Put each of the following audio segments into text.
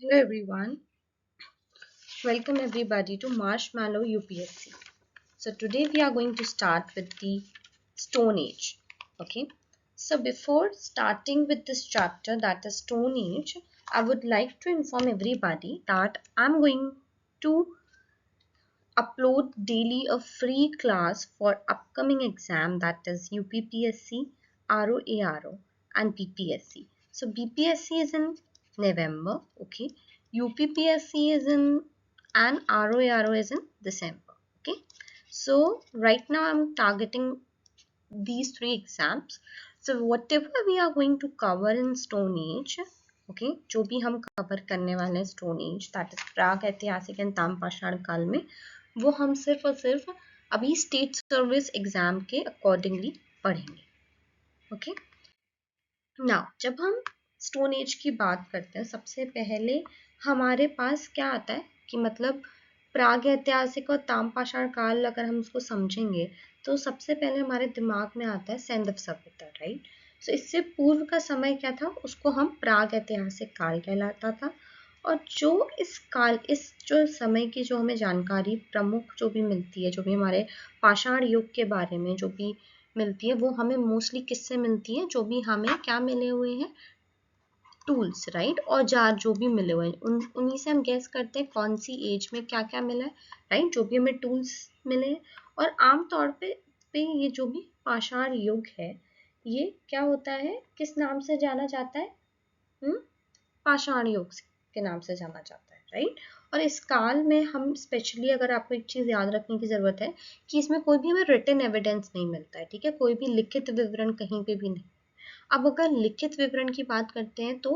Hello everyone, welcome everybody to Marshmallow UPSC. So today we are going to start with the Stone Age. Okay, so before starting with this chapter that is Stone Age, I would like to inform everybody that I'm going to upload daily a free class for upcoming exam that is UPPSC, ROARO and BPSC. So BPSC is in November, okay. UPPSC is in and ROARO is in December, okay. So right now I'm targeting these three exams. So whatever we are going to cover in Stone Age, okay, जो भी हम cover करने वाले हैं stone age that is प्राग ऐतिहासिक and ताम्रपाषाण काल में, वो हम सिर्फ और सिर्फ अभी स्टेट सर्विस एग्जाम के अकॉर्डिंगली पढ़ेंगे. ओके, नाउ जब हम स्टोन एज की बात करते हैं सबसे पहले हमारे पास क्या आता है कि मतलब प्राग ऐतिहासिक और ताम्रपाषाण काल अगर हम उसको समझेंगे तो सबसे पहले हमारे दिमाग में आता है सैंधव सभ्यता, राइट. सो इससे पूर्व का समय क्या था उसको हम प्राग ऐतिहासिक काल कहलाता था. और जो इस जो समय की जो हमें जानकारी प्रमुख जो भी मिलती है, जो भी हमारे पाषाण युग के बारे में जो भी मिलती है, वो हमें मोस्टली किससे मिलती है, जो भी हमें क्या मिले हुए हैं, टूल्स, राइट, औजार जो भी मिले हुए हैं उन्हीं से हम गैस करते हैं कौन सी एज में क्या क्या मिला है, राइट, जो भी हमें टूल्स मिले हैं. और आमतौर पे ये जो भी पाषाण युग है ये क्या होता है, किस नाम से जाना जाता है, पाषाण युग के नाम से जाना जाता है, राइट. और इस काल में हम स्पेशली अगर आपको एक चीज़ याद रखने की ज़रूरत है कि इसमें कोई भी हमें रिटन एविडेंस नहीं मिलता है, ठीक है, कोई भी लिखित विवरण कहीं पे भी नहीं. अब अगर लिखित विवरण की बात करते हैं तो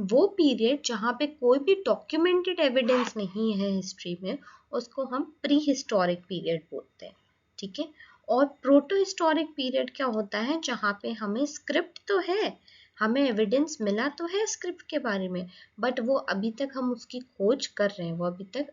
वो पीरियड जहाँ पे कोई भी डॉक्यूमेंटेड एविडेंस नहीं है हिस्ट्री में उसको हम प्री हिस्टोरिक पीरियड बोलते हैं, ठीक है. और प्रोटो हिस्टोरिक पीरियड क्या होता है, जहाँ पे हमें स्क्रिप्ट तो है, हमें एविडेंस मिला तो है स्क्रिप्ट के बारे में, बट वो अभी तक हम उसकी खोज कर रहे हैं, वो अभी तक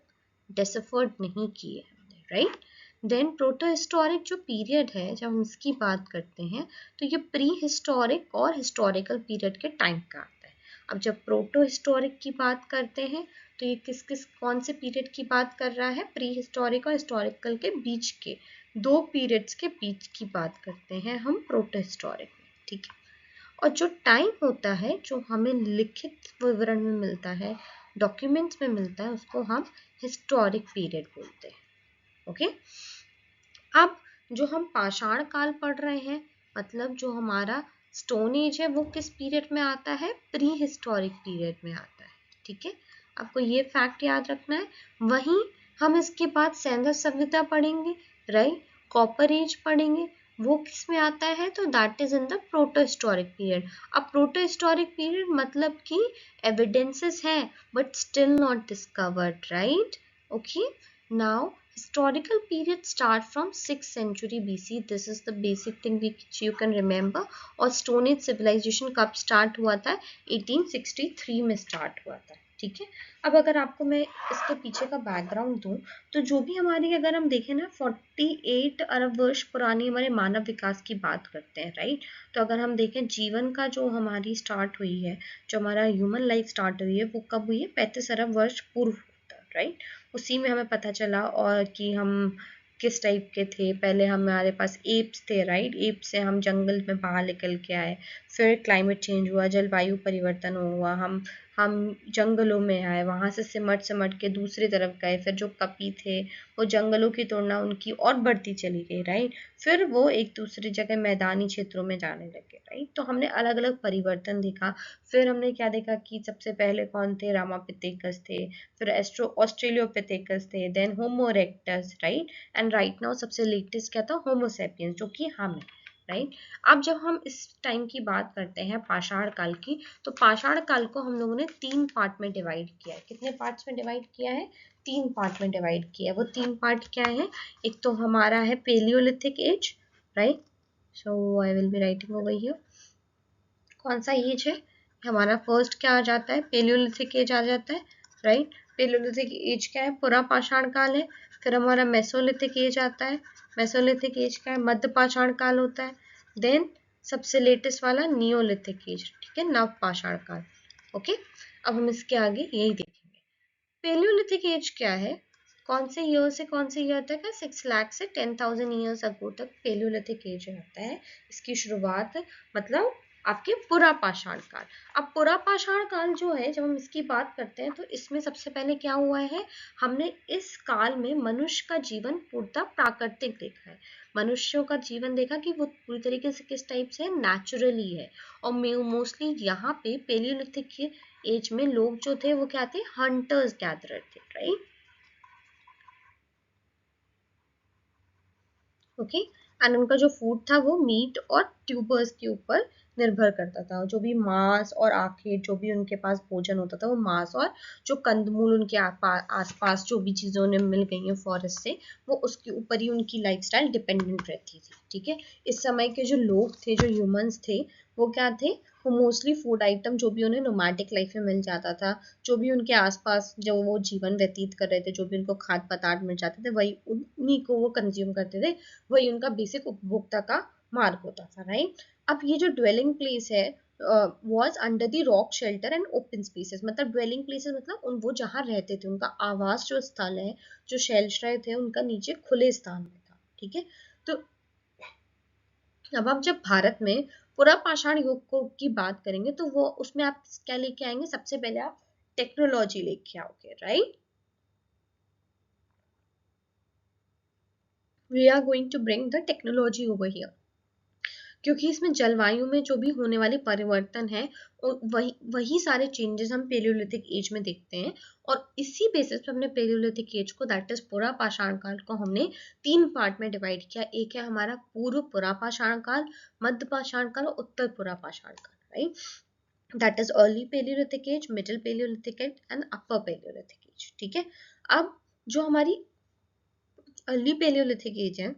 डिसफर्ड नहीं किए हमने, राइट. देन प्रोटो हिस्टोरिक जो पीरियड है जब हम इसकी बात करते हैं तो ये प्री हिस्टोरिक और हिस्टोरिकल पीरियड के टाइम का आता है. अब जब प्रोटो हिस्टोरिक की बात करते हैं तो ये किस कौन से पीरियड की बात कर रहा है, प्री हिस्टोरिक और हिस्टोरिकल के बीच के दो पीरियड्स के बीच की बात करते हैं हम प्रोटो हिस्टोरिक में, ठीक है. और जो टाइम होता है जो हमें लिखित विवरण में मिलता है, डॉक्यूमेंट्स में मिलता है, उसको हम हिस्टोरिक पीरियड बोलते हैं. ओके, अब जो हम पाषाण काल पढ़ रहे हैं मतलब जो हमारा स्टोन एज है वो किस पीरियड में आता है, प्री हिस्टोरिक पीरियड में आता है, ठीक है. आपको ये फैक्ट याद रखना है. वहीं हम इसके बाद सैंधव सभ्यता पढ़ेंगे, राइट, कॉपर एज पढ़ेंगे, वो किस में आता है, तो that is in the proto historic period. अब प्रोटो हिस्टोरिक पीरियड मतलब कि एविडेंसेस हैं but still not discovered, right. Okay, now historical period start from 6th century BC. This is the basic thing which you can remember. और stone age civilization कब start हुआ था, 1863 में start हुआ था, ठीक है. अब अगर आपको मैं इसके पीछे का बैकग्राउंड दूं तो जो भी हमारी अगर हम देखें ना 48 अरब वर्ष पुरानी हमारे मानव विकास की बात करते हैं, राइट. तो अगर हम देखें जीवन का जो हमारी स्टार्ट हुई है, जो हमारा ह्यूमन लाइफ स्टार्ट हुई है वो कब हुई है, 35 अरब वर्ष पूर्व, राइट. उसी में हमें पता चला और कि हम किस टाइप के थे. पहले हमारे पास एप्स थे, राइट, एप से हम जंगल में बाहर निकल के आए, फिर क्लाइमेट चेंज हुआ, जलवायु परिवर्तन हुआ, हम जंगलों में आए, वहाँ से सिमट के दूसरी तरफ गए, फिर जो कपी थे वो जंगलों की तुलना उनकी और बढ़ती चली गई, राइट. फिर वो एक दूसरी जगह मैदानी क्षेत्रों में जाने लगे, राइट. तो हमने अलग अलग परिवर्तन देखा. फिर हमने क्या देखा कि सबसे पहले कौन थे, रामापिथेकस थे, फिर ऑस्ट्रेलियोपिथेकस थे, then Homo erectus, right. And right now सबसे लेटेस्ट क्या था, होमो सेपियंस, जो कि हम है, राइट. अब जब हम इस टाइम की बात करते हैं पाषाण काल की, तो पाषाण काल को हम लोगों ने 3 पार्ट में डिवाइड किया है. कितने पार्ट्स में डिवाइड किया है, 3 पार्ट में डिवाइड किया है. वो 3 पार्ट क्या है, एक तो हमारा है Palaeolithic age, right. So I will be writing over here कौन सा एज है हमारा. फर्स्ट क्या आ जाता है, पेलियोलिथिक एज आ जाता है, राइट. पेलियोलिथिक एज क्या है, पूरा पाषाण काल है. फिर हमारा मेसोलिथिक एज आता है. मेसोलिथिक एज क्या है, मध्य पाषाण काल होता है. देन सबसे लेटेस्ट वाला नियोलिथिक एज, ठीक है, नव पाषाण काल. ओके, अब हम इसके आगे यही देखेंगे। पेलियोलिथिक एज क्या है, कौन से ईयर से कौन से ईयर तक है, 6 लाख से 10,000 ईयर्स अगो तक पेलियोलिथिक एज होता है। इसकी शुरुआत मतलब आपके पुरा पाषाण काल। अब पुरा पाषाण काल जो है, जब हम इसकी बात करते हैं तो इसमें सबसे पहले क्या हुआ है, हमने इस काल में मनुष्य का जीवन पूर्णतः प्राकृतिक देखा है। मनुष्यों का जीवन देखा कि वो पूरी तरीके से किस टाइप से नेचुरली है। और मोस्टली यहाँ पे पेलियोलिथिक एज में लोग जो थे वो क्या थे, हंटर्स गैदरर थे, राइट। ओके, एंड उनका जो फूड था वो मीट और ट्यूबर्स के ऊपर निर्भर करता था। जो भी मांस और आखिर जो भी उनके पास भोजन होता था वो मांस और जो कंदमूल उनके आसपास जो भी चीजें उन्हें मिल गई हैं फॉरेस्ट से, वो उसके ऊपर ही उनकी लाइफस्टाइल डिपेंडेंट रहती थी। ठीक है, इस समय के जो लोग थे, जो ह्यूमंस थे, वो क्या थे, वो मोस्टली फूड आइटम जो भी उन्हें नोमैटिक लाइफ में मिल जाता था, जो भी उनके आसपास जो वो जीवन व्यतीत कर रहे थे, जो भी उनको खाद्य पदार्थ मिल जाते थे, वही उन्हीं को वो कंज्यूम करते थे। वही उनका बेसिक उपभोक्ता का मार्ग होता था, राइट। अब ये जो ड्वेलिंग प्लेस है was under the rock shelter and open spaces, मतलब ड्वेलिंग प्लेसेस मतलब उन वो जहाँ रहते थे, उनका आवास जो स्थल है, जो शेल्टर थे, उनका नीचे खुले स्थान में था। ठीक है, तो अब आप जब भारत में पूरा पाषाण युग को की बात करेंगे तो वो उसमें आप क्या लेके आएंगे, सबसे पहले आप टेक्नोलॉजी लेके आओगे, right. We are going to bring the technology over here, क्योंकि इसमें जलवायु में जो भी होने वाले परिवर्तन है, वही वही सारे चेंजेस हम पेलियोलिथिक एज में देखते हैं। और इसी बेसिस पे हमने पेलियोलिथिक एज को, दैट इज पुरा पाषाण काल को, हमने 3 पार्ट में डिवाइड किया। एक है हमारा पूर्व पुरा पाषाण काल, मध्य पाषाण काल और उत्तर पुरा पाषाण काल, right. That is early palaeolithic age, middle palaeolithic age and upper palaeolithic age. ठीक है, अब जो हमारी अर्ली पेलियोलिथिक एज है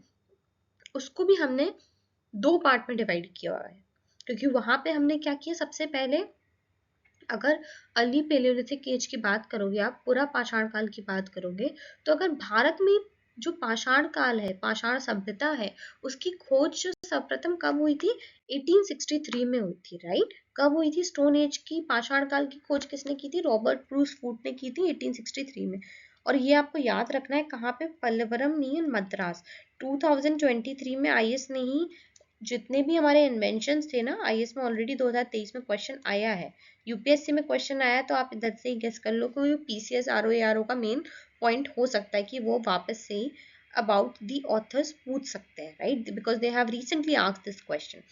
उसको भी हमने 2 पार्ट में डिवाइड किया हुआ है, क्योंकि वहां पे हमने क्या किया, सबसे पहले अगर अर्ली पेलियोलिथिक एज की बात करोगे, आप पूरा पाषाण काल की बात करोगे, तो अगर भारत में जो पाषाण काल है, पाषाण सभ्यता है, उसकी खोज जो सर्वप्रथम कब हुई थी, 1863 में हुई थी, राइट। कब हुई थी स्टोन एज की, पाषाण काल की खोज किसने की थी, रॉबर्ट ब्रूस फूट ने की थी 1863 में। और ये आपको याद रखना है कहाँ पे, पल्लवरम नहीं, मद्रास। 2023 में आईएएस ने ही जितने भी हमारे इन्वेंशंस थे ना, आईएएस में ऑलरेडी 2023 में क्वेश्चन आया है, यूपीएससी में क्वेश्चन आया, तो आप इधर से ही गेस कर लो कि पीसीएस आरओ एआरओ का मेन पॉइंट हो सकता है कि वो वापस से अबाउट द ऑथर्स पूछ सकते हैं, right, because they have recently asked this question.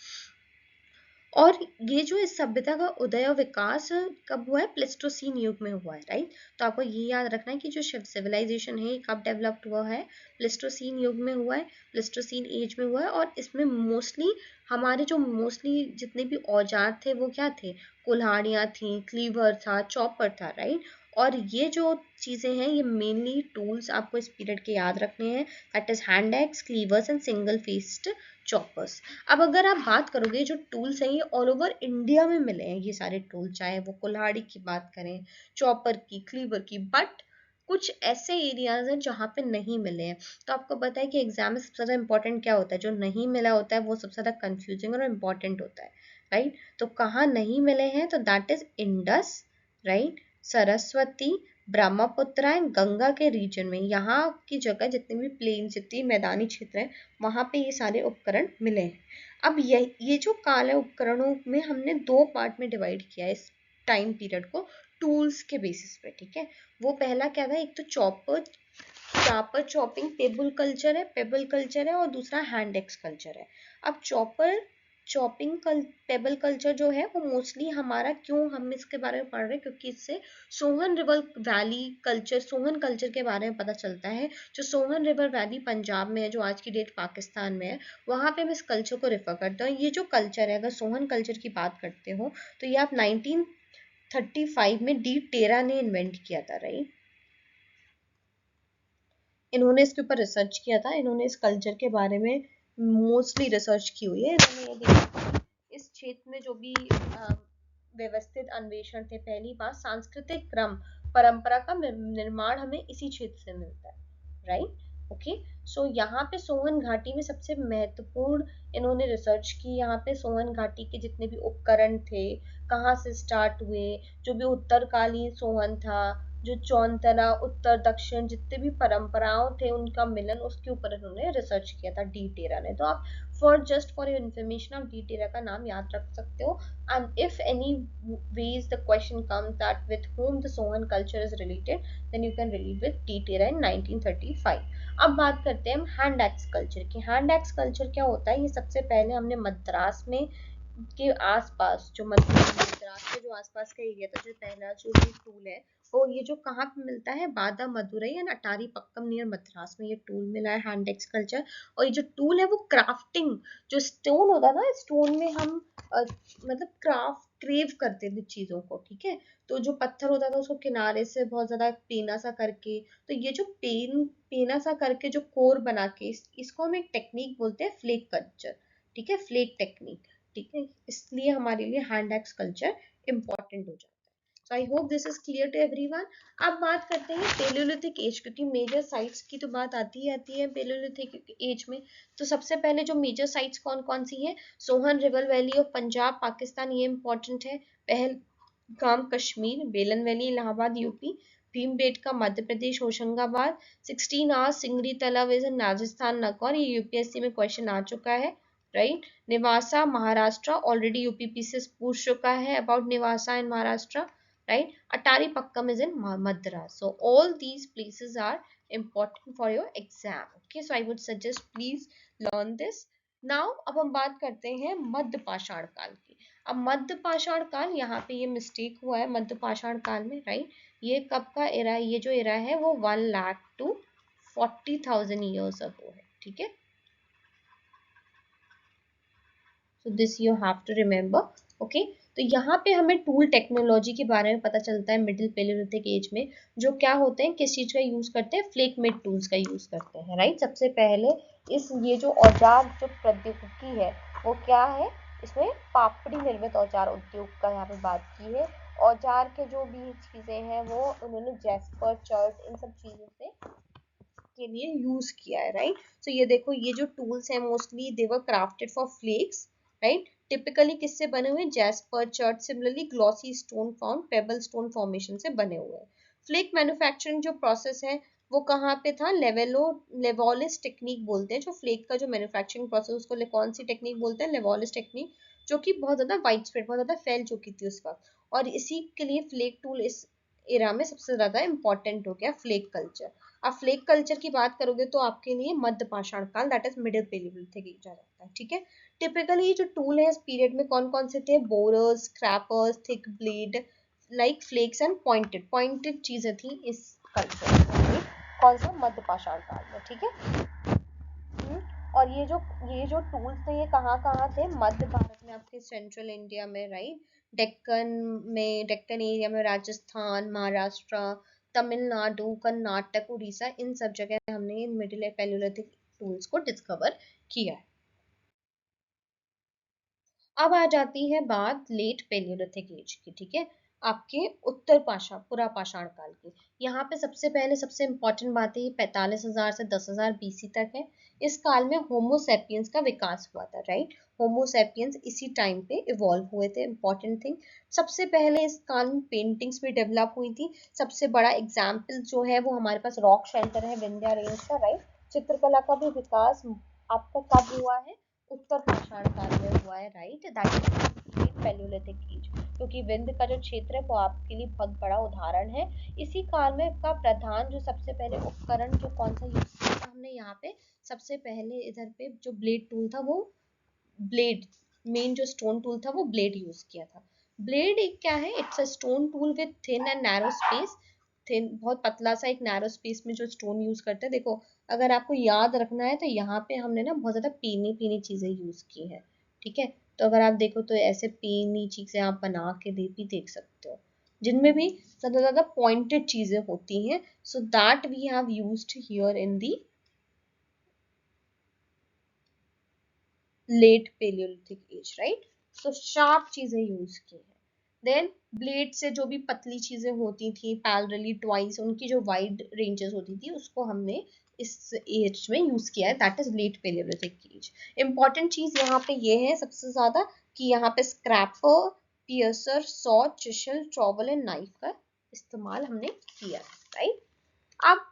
और ये जो इस सभ्यता का उदय और विकास कब हुआ है, प्लेस्टोसीन युग में हुआ है, राइट। तो आपको ये याद रखना है कि जो सिविलाइजेशन है कब डेवलप्ड हुआ है, प्लेस्टोसीन युग में हुआ है, प्लेस्टोसीन एज में हुआ है। और इसमें मोस्टली हमारे जो मोस्टली जितने भी औजार थे वो क्या थे, कुल्हाड़ियाँ थी, क्लीवर था, चॉपर था, राइट। और ये जो चीज़ें हैं ये मेनली टूल्स आपको इस पीरियड के याद रखने हैं, that is hand axe, cleavers and single faced choppers. अब अगर आप बात करोगे, जो टूल्स हैं ये ऑल ओवर इंडिया में मिले हैं, ये सारे टूल, चाहे वो कुल्हाड़ी की बात करें, चॉपर की, क्लीवर की, बट कुछ ऐसे एरियाज हैं जहाँ पे नहीं मिले हैं। तो आपको पता है कि एग्जाम में सबसे ज़्यादा इंपॉर्टेंट क्या होता है, जो नहीं मिला होता है वो सबसे ज़्यादा कंफ्यूजिंग और इम्पॉर्टेंट होता है, राइट। तो कहाँ नहीं मिले हैं, तो that is Indus, right, Saraswati, Brahmaputra and Ganga के रीजन में, यहाँ की जगह जितने भी प्लेन, जितनी मैदानी क्षेत्र है, वहां पे ये सारे उपकरण मिले हैं। अब ये जो काल है, उपकरणों में हमने 2 पार्ट में डिवाइड किया है इस टाइम पीरियड को, टूल्स के बेसिस पे। ठीक है, वो पहला क्या था, एक तो chopper, chopper chopping payable culture है, और दूसरा हैंड एक्स कल्चर है। अब चॉपर चॉपिंग पेबल कल्चर जो है वो मोस्टली हमारा, क्यों हम इसके बारे में पढ़ रहे हैं, क्योंकि इससे Sohan river valley culture, Sohan culture के बारे में पता चलता है। जो सोहन रिवर वैली पंजाब में है, जो आज की डेट पाकिस्तान में है, वहां पे हम इस कल्चर को रेफर करते हैं। ये जो कल्चर है, अगर सोहन कल्चर की बात करते हो तो ये आप 1935 में डी टेरा ने इन्वेंट किया था, राइट। इन्होंने इसके ऊपर रिसर्च किया था, इन्होंने इस कल्चर के बारे में मोस्टली रिसर्च की हुई है। इन्होंने ये देखा इस क्षेत्र में जो भी व्यवस्थित अन्वेषण थे, पहली बात सांस्कृतिक क्रम परंपरा का निर्माण हमें इसी क्षेत्र से मिलता है, राइट। ओके, सो यहाँ पे सोहन घाटी में सबसे महत्वपूर्ण इन्होंने रिसर्च की, यहाँ पे सोहन घाटी के जितने भी उपकरण थे, कहाँ से स्टार्ट हुए, जो भी उत्तरकालीन सोहन था, जो चौंतरा उत्तर दक्षिण जितने भी परंपराओं थे उनका मिलन, उसके ऊपर इन्होंने रिसर्च किया था डी टेरा ने। तो आप फॉर योर इन्फॉर्मेशन आप डी टेरा का नाम याद रख सकते हो। And if any ways the question comes that with whom the Sohan culture is related, then you can relate with de Terra in 1935। अब बात करते हैं हम हैंड एक्स कल्चर की। हैंड एक्स कल्चर क्या होता है, ये सबसे पहले हमने मद्रास में के आसपास, जो मद्रास के जो आसपास का एरिया था, जो पहला जो भी टूल है वो ये जो कहाँ पे मिलता है, Vadamadurai and Attirampakkam near Madras में ये टूल मिला है, हैंड एक्स कल्चर। और ये जो टूल है वो क्राफ्टिंग, जो स्टोन होता था, स्टोन में हम मतलब क्रेव करते थे चीजों को, ठीक है। तो जो पत्थर होता था उसको किनारे से बहुत ज्यादा पेना सा करके, तो ये जो पेना सा करके जो कोर बना के इसको हम एक टेक्निक बोलते हैं फ्लेक कल्चर, ठीक है, फ्लेक टेक्निक, ठीक है। इसलिए हमारे लिए हैंड एक्स कल्चर इंपॉर्टेंट हो जाता है। So I hope this is clear to everyone. अब बात करते हैं पेलियोलिथिक एज, क्योंकि मेजर साइट्स की तो बात आती ही आती है पेलियोलिथिक एज में। तो सबसे पहले जो मेजर साइट्स कौन कौन सी हैं, Sohan river valley of Punjab Pakistan, ये इंपॉर्टेंट है। पहलगाम कश्मीर, बेलन valley Allahabad UP, Bhimbetka Madhya Pradesh Hoshangabad, 16 hours सिंगरी तलाव इज इन राजस्थान नगौर, ये यूपीएससी में क्वेश्चन आ चुका है, right. Nevasa Maharashtra, already UPPSC से पूछ चुका है about Nevasa in Maharashtra, right? Atari Pakkam is in Madras. So all these places are important for your exam. Okay, so I would suggest please learn this. Now अब हम बात करते हैं मध्य पाषाण काल की। अब मध्य पाषाण काल, यहाँ पे ये मिस्टेक हुआ है मध्य पाषाण काल में, राइट। ये कब का एरा है, ये जो एरा है वो 1 लाख to 40,000 ईयर्स अगो है, ठीक है। So this you have to remember, okay? तो यहाँ पे हमें टूल टेक्नोलॉजी के बारे में पता चलता है मिडिल पेलियोलिथिक एज में, जो क्या होते हैं, किस चीज का यूज करते हैं, फ्लेक मेड टूल्स का यूज करते हैं, राइट। सबसे पहले ये जो औजार जो प्रौद्योगिकी है वो क्या है, इसमें पापड़ी निर्मित औजार उद्योग का यहाँ पे बात की है। औजार के जो भी चीजें हैं वो उन्होंने जैस्पर चर्ट इन सब चीजों से के लिए यूज किया है, राइट। सो ये देखो, ये जो टूल्स हैं mostly they were crafted for flakes, right. Typically किससे बने हुए, jasper chert, similarly glossy stone found pebble stone formation से बने हुए हैं। फ्लेक मैन्युफैक्चरिंग जो प्रोसेस है वो कहाँ पे था, लेवोलिस टेक्निक बोलते हैं, जो फ्लेक का जो मैन्युफैक्चरिंग प्रोसेस, उसको कौन सी टेक्निक बोलते हैं, लेवोलिस टेक्निक, जो कि बहुत ज्यादा वाइड स्प्रेड, बहुत ज्यादा फैल चुकी थी उस वक्त। और इसी के लिए फ्लेक टूल इस एरा में सबसे ज्यादा इंपॉर्टेंट हो गया, फ्लेक कल्चर। आप फ्लेक कल्चर की बात करोगे तो आपके लिए मध्य पाषाण काल, that is middle palaeolithic age आ जाता है, ठीक है। टिपिकली जो टूल है इस पीरियड में कौन कौन से थे, borers, scrapers, thick blade like flakes and pointed चीजें थी इस कल्चर में, कौन सा, मध्य पाषाण काल में, ठीक है। और ये जो टूल्स थे ये कहाँ कहाँ थे, मध्य भारत में, आपके सेंट्रल इंडिया में, राइट। डेक्कन एरिया में, राजस्थान, महाराष्ट्र, तमिलनाडु, कर्नाटक, उड़ीसा, इन सब जगह हमने इन मिडिल पेलियोलिथिक टूल्स को डिस्कवर किया है। अब आ जाती है बात लेट पेलियोलिथिक एज की, ठीक है, आपके उत्तर पाषाण पुरा पाषाण काल की। यहाँ पे सबसे पहले सबसे इंपॉर्टेंट बात है 45,000 से 10,000 बीसी तक है। इस काल में होमोसेपियंस का विकास हुआ था, राइट। होमोसेपियंस इसी टाइम पे इवॉल्व हुए थे, इंपॉर्टेंट थिंग। सबसे पहले इस काल में पेंटिंग्स भी डेवलप हुई थी। सबसे बड़ा एग्जाम्पल जो है वो हमारे पास रॉक शेल्टर है विंध्या रेंज का, राइट। चित्रकला का भी विकास आपका कब हुआ है, उत्तर पाषाण काल में हुआ है, right, that is palaeolithic age. क्योंकि विंध्य का जो क्षेत्र है वो आपके लिए बहुत बड़ा उदाहरण है। इसी काल में का प्रधान जो सबसे पहले उपकरण जो कौन सा यूज किया था हमने यहाँ पे, सबसे पहले इधर पे जो ब्लेड टूल था वो ब्लेड, मेन जो स्टोन टूल था वो ब्लेड यूज किया था। ब्लेड एक क्या है, it's a stone tool with thin and narrow space, thin बहुत पतला सा एक नैरो स्पेस में जो स्टोन यूज करते हैं। देखो अगर आपको याद रखना है तो यहाँ पे हमने ना बहुत ज्यादा पीनी पीनी चीजें यूज की है, ठीक है। तो अगर आप देखो तो ऐसे पीनी चीजें आप बना के भी देख सकते हो, जिनमें भी सबसे ज्यादा पॉइंटेड चीजें होती हैं। So that we have used here in the late palaeolithic age, right. So sharp चीजें यूज की है। देन ब्लेड से जो भी पतली चीजें होती थी, पैरेलली ट्वाइस, उनकी जो वाइड रेंजेस होती थी उसको हमने इस एज में यूज किया है, that is late palaeolithic age. Important चीज यहाँ पे ये है सबसे ज्यादा कि यहाँ पे scraper piercer, saw, chisel, trowel and knife का इस्तेमाल हमने किया, राइट। अब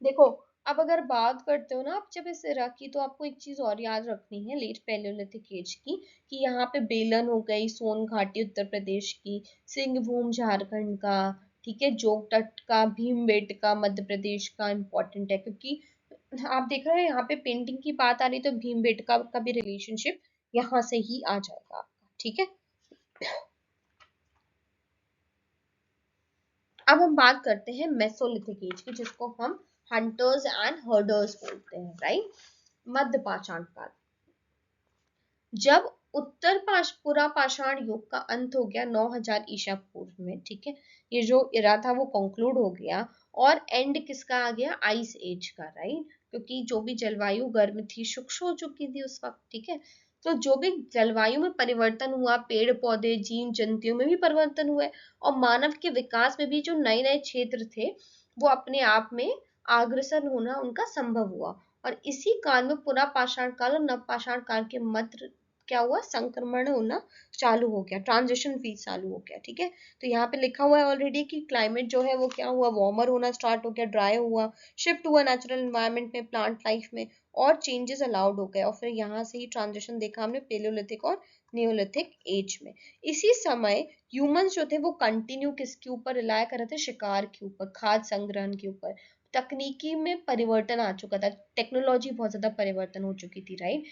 देखो, अब अगर बात करते हो ना आप जब इस इरा की, तो आपको एक चीज और याद रखनी है लेट पैलियोलिथिक एज की, कि यहाँ पे बेलन हो गई सोन घाटी उत्तर प्रदेश की, सिंहभूम झारखंड का, ठीक है, जोग तट का, भीमबेटका मध्य प्रदेश का इंपॉर्टेंट है, क्योंकि आप देख रहे हो यहाँ पे पेंटिंग की बात आ रही, तो भीमबेटका का भी रिलेशनशिप यहाँ से ही आ जाएगा आपका, ठीक है। अब हम बात करते हैं मेसोलिथिक एज की, जिसको हम हंटर्स एंड हर्डर्स बोलते हैं, राइट। मध्य पाषाण काल, जब पुरा पाषाण युग का अंत हो गया 9000 ईसा पूर्व में, ठीक है, ये जो इरा था वो कंक्लूड हो गया, और एंड किसका आ गया, आइस एज का, राइट, क्योंकि जो भी जलवायु गर्म थी, शुष्क हो चुकी थी उस वक्त, ठीक है। तो जो भी जलवायु में परिवर्तन हुआ, पेड़ पौधे जीव जंतुओं में भी परिवर्तन हुए, और मानव के विकास में भी जो नए नए क्षेत्र थे वो अपने आप में अग्रसर होना उनका संभव हुआ, और इसी काल में पुरा पाषाण काल और नव पाषाण काल के मध्य क्या हुआ, संक्रमण होना चालू हो गया, ट्रांजिशन फेज चालू हो गया, ठीक है। तो यहाँ पे लिखा हुआ है ऑलरेडी कि क्लाइमेट जो है वो क्या हुआ, वार्मर होना स्टार्ट हो गया, ड्राई हुआ, शिफ्ट हुआ नेचुरल एनवायरनमेंट में, प्लांट लाइफ में, और चेंजेस अलाउड हो गए, और फिर यहाँ से ही ट्रांजिशन देखा हमने पेलियोलिथिक और नियोलिथिक एज में। इसी समय ह्यूमंस जो थे वो कंटिन्यू किसके ऊपर रिलाय कर रहे थे, शिकार के ऊपर, खाद्य संग्रहण के ऊपर, तकनीकी में परिवर्तन आ चुका था, टेक्नोलॉजी बहुत ज्यादा परिवर्तन हो चुकी थी, राइट,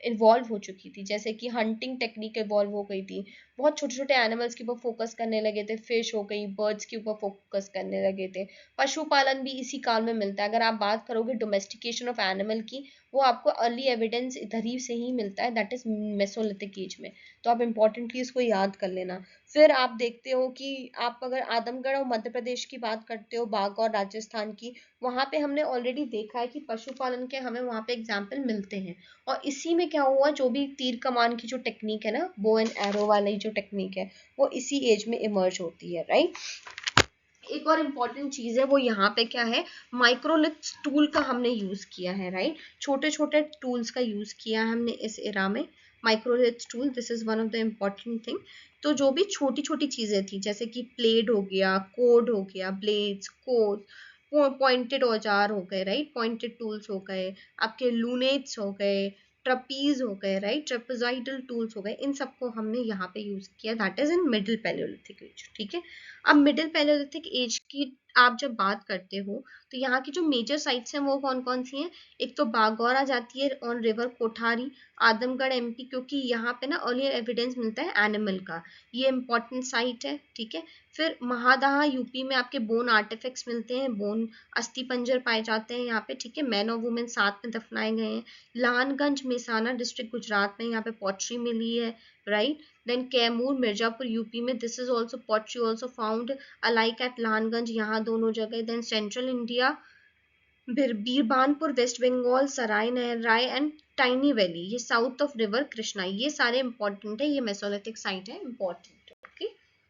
इन्वॉल्व हो चुकी थी, जैसे कि हंटिंग टेक्निक इवॉल्व हो गई थी, बहुत छोटे छोटे एनिमल्स के ऊपर फोकस करने लगे थे, फिश हो गई, बर्ड्स के ऊपर फोकस करने लगे थे, पशुपालन भी इसी काल में मिलता है। अगर आप बात करोगे डोमेस्टिकेशन ऑफ एनिमल की, वो आपको अर्ली एविडेंस इधर ही से ही मिलता है, दैट इज मेसोलिथिक एज में, तो आप इंपॉर्टेंटली इसको याद कर लेना। फिर आप देखते हो कि आप अगर आदमगढ़ और मध्य प्रदेश की बात करते हो, बाघ और राजस्थान की, वहां पे हमने ऑलरेडी देखा है कि पशुपालन के हमें वहां पे एग्जाम्पल मिलते हैं, और इसी में क्या हुआ, जो भी तीर कमान की जो टेक्निक है ना, बो एंड एरो वाली जो टेक्निक है, वो इसी एज में इमर्ज होती है, राइट। एक और इम्पॉर्टेंट चीज है वो यहाँ पे क्या है, माइक्रोलिथ टूल का हमने यूज किया है, राइट, छोटे छोटे टूल्स का यूज किया है हमने इस एरा में, microlith tool, this is one of the important thing. तो जो भी छोटी छोटी चीजें थी, जैसे कि प्लेड हो गया, कोड हो गया, ब्लेड्स, कोड, पॉइंटेड औजार हो गए, राइट, पॉइंटेड टूल्स हो गए, आपके लूनेट्स हो गए, ट्रपीज हो गए, राइट, ट्रेपेजॉइडल टूल्स हो गए, इन सबको हमने यहाँ पे यूज किया, that is in middle palaeolithic age, ठीक है। अब मिडिल पैलियोलिथिक एज की आप जब बात करते हो, तो यहाँ की जो मेजर साइट्स हैं वो कौन कौन सी हैं, एक तो बागौर आ जाती है on river Kothari, Adamgarh MP, क्योंकि यहाँ पे ना अर्लियर एविडेंस मिलता है एनिमल का, ये इंपॉर्टेंट साइट है, ठीक है। फिर महादहा यूपी में आपके बोन आर्टिफैक्ट्स मिलते हैं, बोन अस्थि पंजर पाए जाते हैं यहाँ पे, ठीक है, मैन और वुमेन साथ में दफनाए गए हैं। लानगंज मेसाना डिस्ट्रिक्ट गुजरात में यहाँ पे पॉटरी मिली है, right. Then Kaimur Mirzapur UP में, this is also pottery also found alike at Langhnaj, यहाँ दोनों जगह। Then central India, Birbhanpur west Bengal, Sarai Rai and tiny valley, ये साउथ ऑफ रिवर कृष्णा, ये सारे इंपॉर्टेंट है, ये मेसोलिथिक साइट है, important, okay.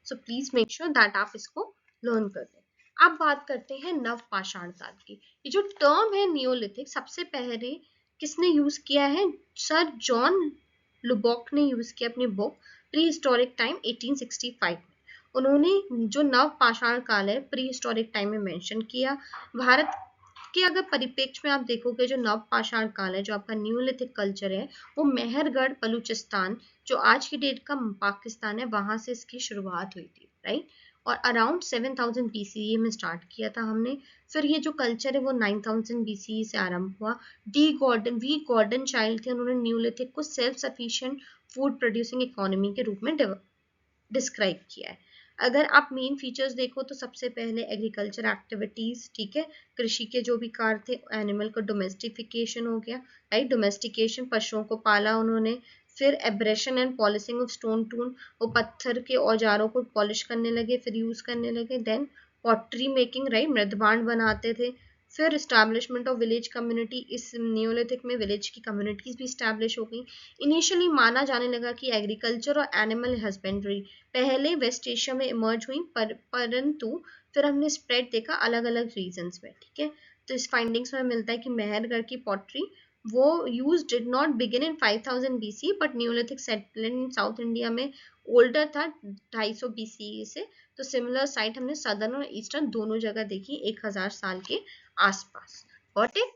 So please make sure दैट आप इसको लर्न कर लें। अब बात करते हैं नव पाषाण काल की। ये जो टर्म है नियोलिथिक, सबसे पहले किसने यूज किया है, सर जॉन लुबॉक ने यूज किया अपनी बुक प्री हिस्टोरिक टाइम 1865 में। उन्होंने जो नव पाषाण काल है प्री हिस्टोरिक टाइम में मेंशन किया। भारत कि अगर परिप्रेक्ष्य में आप देखोगे, जो नव पाषाण काल है, जो आपका न्यूलिथिक कल्चर है, वो मेहरगढ़ बलूचिस्तान, जो आज की डेट का पाकिस्तान है, वहां से इसकी शुरुआत हुई थी, राइट, और अराउंड 7000 बीसीई में स्टार्ट किया था हमने। फिर ये जो कल्चर है वो 9000 बीसीई से आरंभ हुआ। वी गॉर्डन चाइल्ड थे, उन्होंने न्यूलिथिक को self sufficient food producing economy के रूप में डिस्क्राइब किया है। अगर आप मेन फीचर्स देखो तो सबसे पहले एग्रीकल्चर एक्टिविटीज, ठीक है, कृषि के जो भी कार्य थे, एनिमल का डोमेस्टिफिकेशन हो गया, राइट, डोमेस्टिकेशन, पशुओं को पाला उन्होंने। फिर abrasion and polishing of stone tool, वो पत्थर के औजारों को पॉलिश करने लगे, फिर यूज करने लगे। देन पॉटरी मेकिंग, राइट, मृदभांड बनाते थे। फिर स्टैब्लिशमेंट ऑफ विलेज कम्युनिटी, इस नियोलिथिक में विलेज की कम्युनिटीज भी स्टैब्लिश हो गई। इनिशियली माना जाने लगा कि एग्रीकल्चर और एनिमल हस्बेंड्री पहले वेस्ट एशिया में इमर्ज हुई, परंतु फिर हमने स्प्रेड देखा अलग अलग रीजन्स में, ठीक है। तो इस फाइंडिंग्स में मिलता है कि मेहरगढ़ की पॉटरी वो use did not begin in 5000 BC, but Neolithic settlement in south India में ओल्डर था 250 BCE से, तो सिमिलर साइट हमने सदर्न और ईस्टर्न दोनों जगह देखी 1000 साल के आसपास। Got it?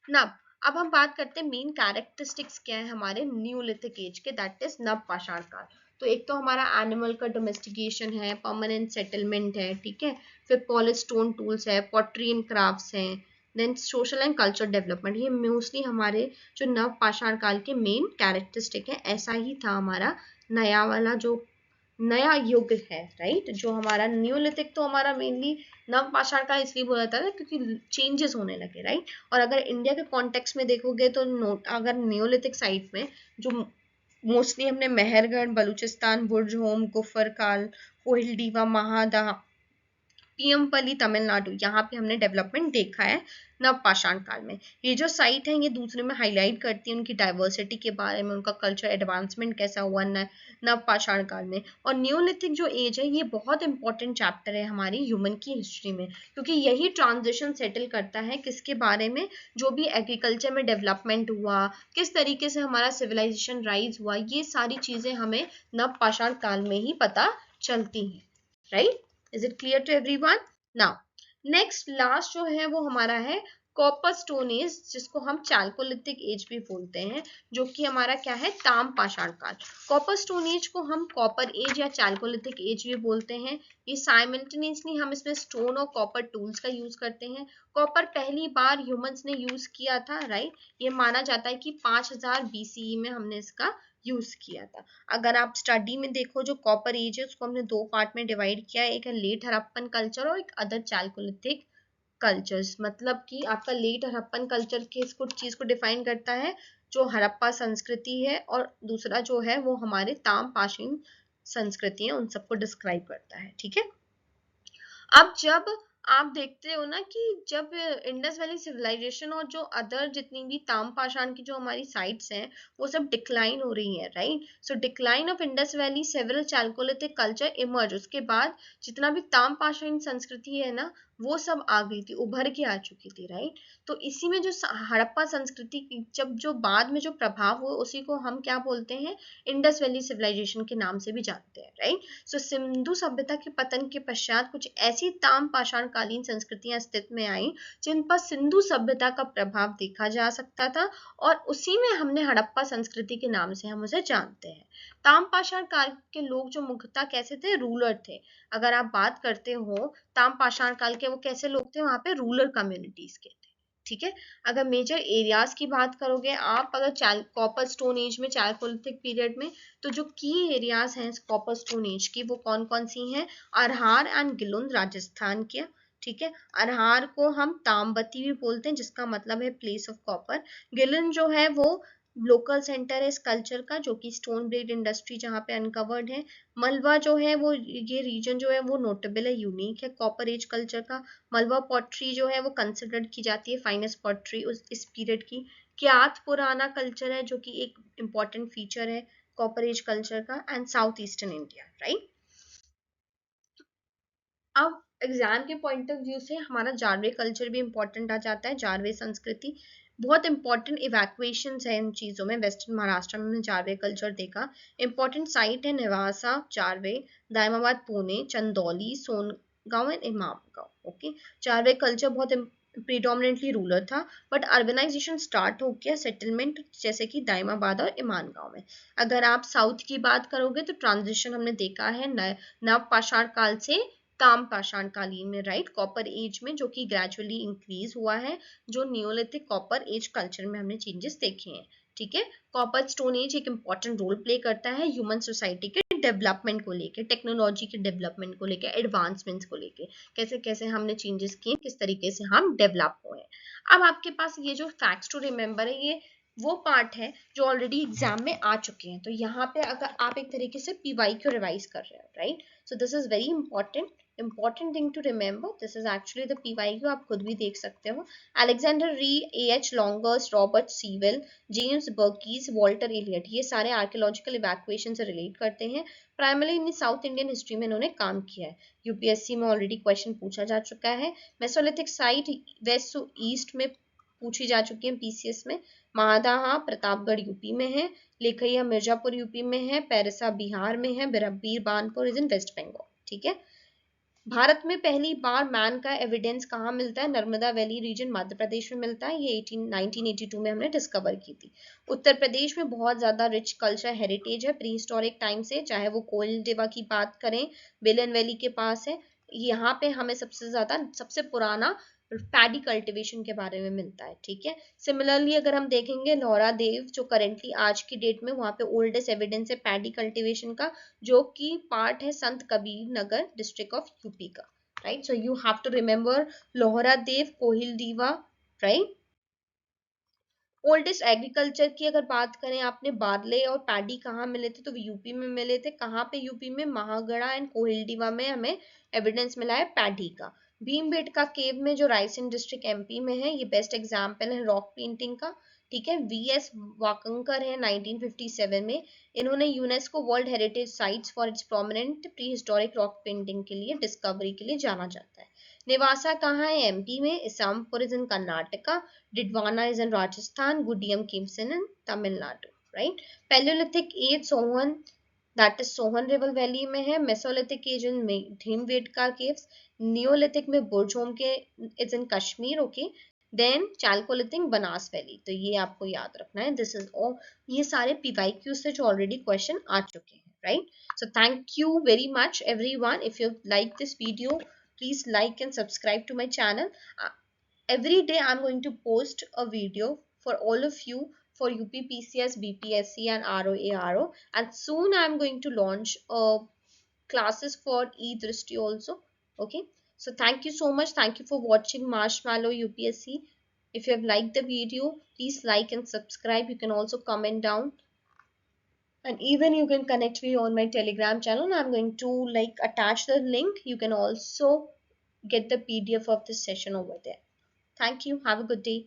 नाउ अब हम बात करते हैं मेन कैरेक्टरिस्टिक्स क्या है हमारे न्यूलिथिक एज के, दैट इज नव पाषाण काल। तो एक तो हमारा एनिमल का डोमेस्टिकेशन है, परमानेंट सेटलमेंट है, ठीक है, फिर पॉलिस्टोन टूल्स है, पॉटरी एंड क्राफ्ट्स हैं, then social and culture development. ये मोस्टली हमारे जो नव पाषाण काल के मेन कैरेक्टरिस्टिक है। ऐसा ही था हमारा नया वाला जो नया युग है, राइट, जो हमारा न्यूलिथिक तो हमारा मेनली नव पाषाण काल इसलिए बोला जाता है क्योंकि चेंजेस होने लगे, राइट। और अगर इंडिया के कॉन्टेक्स्ट में देखोगे तो नोट, अगर न्यूलिथिक साइट में जो मोस्टली हमने मेहरगढ़, बलूचिस्तान, बुर्ज होम, गुफरकाल, कोहिलडीवा, महादा, पीएमपली तमिलनाडु, यहाँ पे हमने डेवलपमेंट देखा है नव पाषाण काल में। ये जो साइट है ये दूसरे में हाईलाइट करती है उनकी डाइवर्सिटी के बारे में, उनका कल्चर एडवांसमेंट कैसा हुआ नव पाषाण काल में। और न्यूलिथिक जो एज है ये बहुत इंपॉर्टेंट चैप्टर है हमारी ह्यूमन की हिस्ट्री में, क्योंकि यही ट्रांजिशन सेटल करता है किसके बारे में, जो भी एग्रीकल्चर में डेवलपमेंट हुआ, किस तरीके से हमारा सिविलाइजेशन राइज हुआ, ये सारी चीजें हमें नव पाषाण काल में ही पता चलती हैं, right. Is it clear to everyone? Now, next last जो है वो हमारा है कॉपर स्टोन एज, जिसको हम चाल्कोलिथिक एज भी बोलते हैं, जो कि हमारा क्या है ताम पाषाण काल। कॉपर स्टोन एज को हम कॉपर एज या चाल्कोलिथिक एज भी बोलते हैं। ये साइमल्टेनियसली हम इसमें स्टोन और कॉपर टूल्स का यूज करते हैं। कॉपर पहली बार ह्यूमंस ने यूज किया था, राइट। ये माना जाता है कि 5000 BCE में हमने इसका यूज किया था। अगर आप स्टडी में देखो जो कॉपर एज है उसको हमने दो पार्ट में डिवाइड किया है, एक है लेट हड़प्पन कल्चर और एक अदर चाल्कोलिथिक कल्चर्स। मतलब कि आपका लेट हड़प्पन कल्चर किस कुछ चीज को डिफाइन करता है, जो हड़प्पा संस्कृति है, और दूसरा जो है वो हमारे ताम पाषाण संस्कृति है, उन सबको डिस्क्राइब करता है, ठीक है। अब जब आप देखते हो ना कि जब इंडस वैली सिविलाइजेशन और जो अदर जितनी भी ताम पाषाण की जो हमारी साइट्स हैं वो सब डिक्लाइन हो रही हैं, right. So decline of Indus valley several chalcolithic culture emerge, उसके बाद जितना भी ताम पाषाण संस्कृति है ना वो सब आ गई थी, उभर के आ चुकी थी, राइट। तो इसी में जो हड़प्पा संस्कृति की जब जो बाद में जो प्रभाव हुआ उसी को हम क्या बोलते हैं, इंडस वैली सिविलाइजेशन के नाम से भी जानते हैं, राइट। सो सिंधु सभ्यता के पतन के पश्चात कुछ ऐसी ताम पाषाण कालीन संस्कृतियां अस्तित्व में आई जिन पर सिंधु सभ्यता का प्रभाव देखा जा सकता था, और उसी में हमने हड़प्पा संस्कृति के नाम से हम उसे जानते हैं। ताम पाषाण काल के लोग जो मुख्यतः कैसे थे, रूलर थे। अगर आप बात करते हो ताम पाषाण काल के वो कैसे लोग थे, वहां पे रूलर कम्युनिटीज के थे, ठीक है। अगर मेजर एरियाज की बात करोगे आप, अगर कॉपर स्टोन एज में चाल्कोलिथिक पीरियड में, तो जो की एरियाज हैं कॉपर स्टोन एज की वो कौन कौन सी हैं, अरहार एंड गिलुंद राजस्थान के, ठीक है। अरहार को हम तामबती भी बोलते हैं जिसका मतलब है प्लेस ऑफ कॉपर। गिलुंद जो है वो लोकल सेंटर है इस कल्चर का, जो कि स्टोन ब्लेड इंडस्ट्री जहाँ पे अनकवर्ड है। मलवा जो है वो ये रीजन जो है वो नोटेबल है, यूनिक है कॉपर एज कल्चर का। मलवा पॉटरी जो है वो कंसिडर्ड की जाती है फाइनेस्ट पॉटरी इस पीरियड की। क्यात पुराना कल्चर है जो कि एक इम्पॉर्टेंट फीचर है कॉपर एज कल्चर का, and south eastern India, right. अब एग्जाम के पॉइंट ऑफ व्यू से हमारा जारवे कल्चर भी इंपॉर्टेंट आ जाता है। जारवे संस्कृति बहुत इंपॉर्टेंट इवैक्यूएशन है इन चीजों में। वेस्टर्न महाराष्ट्र में हमने जारवे कल्चर देखा। इंपॉर्टेंट साइट है Nevasa, Jorwe, Daimabad, Pune, Chandoli, Songaon and Inamgaon, okay. Jorwe culture बहुत प्रीडोमिनेंटली रूरल था, बट अर्बनाइजेशन स्टार्ट हो गया, सेटलमेंट जैसे कि दायमाबाद और ईमानगांव में। अगर आप साउथ की बात करोगे तो ट्रांजिशन हमने देखा है नव पाषाण काल से ताम पाषाण कालीन में, राइट, कॉपर एज में, जो कि ग्रेजुअली इंक्रीज हुआ है, जो नियोलिथिक कॉपर एज कल्चर में हमने चेंजेस देखे हैं, ठीक है। कॉपर स्टोन एज एक इंपॉर्टेंट रोल प्ले करता है ह्यूमन सोसाइटी के डेवलपमेंट को लेके, टेक्नोलॉजी के डेवलपमेंट को लेके, एडवांसमेंट्स को लेके, कैसे कैसे हमने चेंजेस किए, किस तरीके से हम डेवलप हुए। अब आपके पास ये जो फैक्ट्स टू रिमेंबर है ये वो पार्ट है जो ऑलरेडी एग्जाम में आ चुके हैं। तो यहाँ पे अगर आप एक तरीके से पीवाई को रिवाइज कर रहे हो, right, so this is very important thing to remember. This is actually the PYQ, आप खुद भी देख सकते हो। Alexander Rea, A.H. Longhurst, Robert Sewell, James Burgess, Walter Elliot, ये सारे आर्कियोलॉजिकल इवैक्यूएशन से रिलेट करते हैं। Primarily in South Indian history में इन्होंने काम किया है। यूपीएससी में ऑलरेडी क्वेश्चन पूछा जा चुका है। Mesolithic site west to east में पूछी जा चुकी हैं पीसीएस में। महादाहा प्रतापगढ़ यूपी में है, लेखैया मिर्जापुर यूपी में है, पैरसा बिहार में है, Birbhanpur is in west Bengal. ठीक है। भारत में पहली बार मैन का एविडेंस कहाँ मिलता है? नर्मदा वैली रीजन मध्य प्रदेश में मिलता है। ये 1982 में हमने डिस्कवर की थी। उत्तर प्रदेश में बहुत ज्यादा रिच कल्चर हेरिटेज है प्री हिस्टोरिक टाइम से, चाहे वो कोयल देवा की बात करें, बेलन वैली के पास है। यहाँ पे हमें सबसे पुराना पैडी कल्टीवेशन के बारे में मिलता है। ठीक है। सिमिलरली अगर हम देखेंगे लोहरा देव जो करेंटली आज की डेट में वहाँ पे ओल्डेस्ट एविडेंस है पैडी कल्टीवेशन का, जो कि पार्ट है Sant Kabir Nagar district of UP का। Right, so you have to remember Lahuradewa, Koldihwa. Right. Oldest agriculture की अगर बात करें, आपने बार्ले और पैडी कहाँ मिले थे? तो यूपी में मिले थे। कहाँ पे? यूपी में महागढ़ा एंड कोहिलडीवा में हमें एविडेंस मिला है पैडी का। भीमबेटका केव में जो रायसेन डिस्ट्रिक्ट एमपी में है, ये बेस्ट एग्जाम्पल है रॉक पेंटिंग का। ठीक है। वीएस वाकंकर है 1957 में, इन्होंने UNESCO world heritage sites for its prominent pre historic rock painting के लिए डिस्कवरी के लिए जाना जाता है। निवासा कहाँ है? एमपी में। Isampur is in Karnataka, Didwana is in Rajasthan, Gudiyam caves in Tamil Nadu. Right. Paleolithic age Sohan, that is Sohan river valley में है। Mesolithic age in Bhimbetka caves. Neolithic में बुरजोम के is in Kashmir. Okay. Then chalcolithic Banas valley. तो ये आपको याद रखना है। दिस इज ऑल, ये सारे पीवाईक्यू से जो ऑलरेडी क्वेश्चन आ चुके हैं। Right, so thank you very much everyone. If you like this video, please like and subscribe to my channel. Every day I'm going to post a video for all of you for UPPCS, BPSC and ROA, and soon I'm going to launch classes for E-Drishti also. Okay, so thank you so much. Thank you for watching Marshmallow UPSC. If you have liked the video, please like and subscribe. You can also comment down. And even you can connect me on my Telegram channel. I'm going to attach the link. You can also get the PDF of this session over there. Thank you. Have a good day.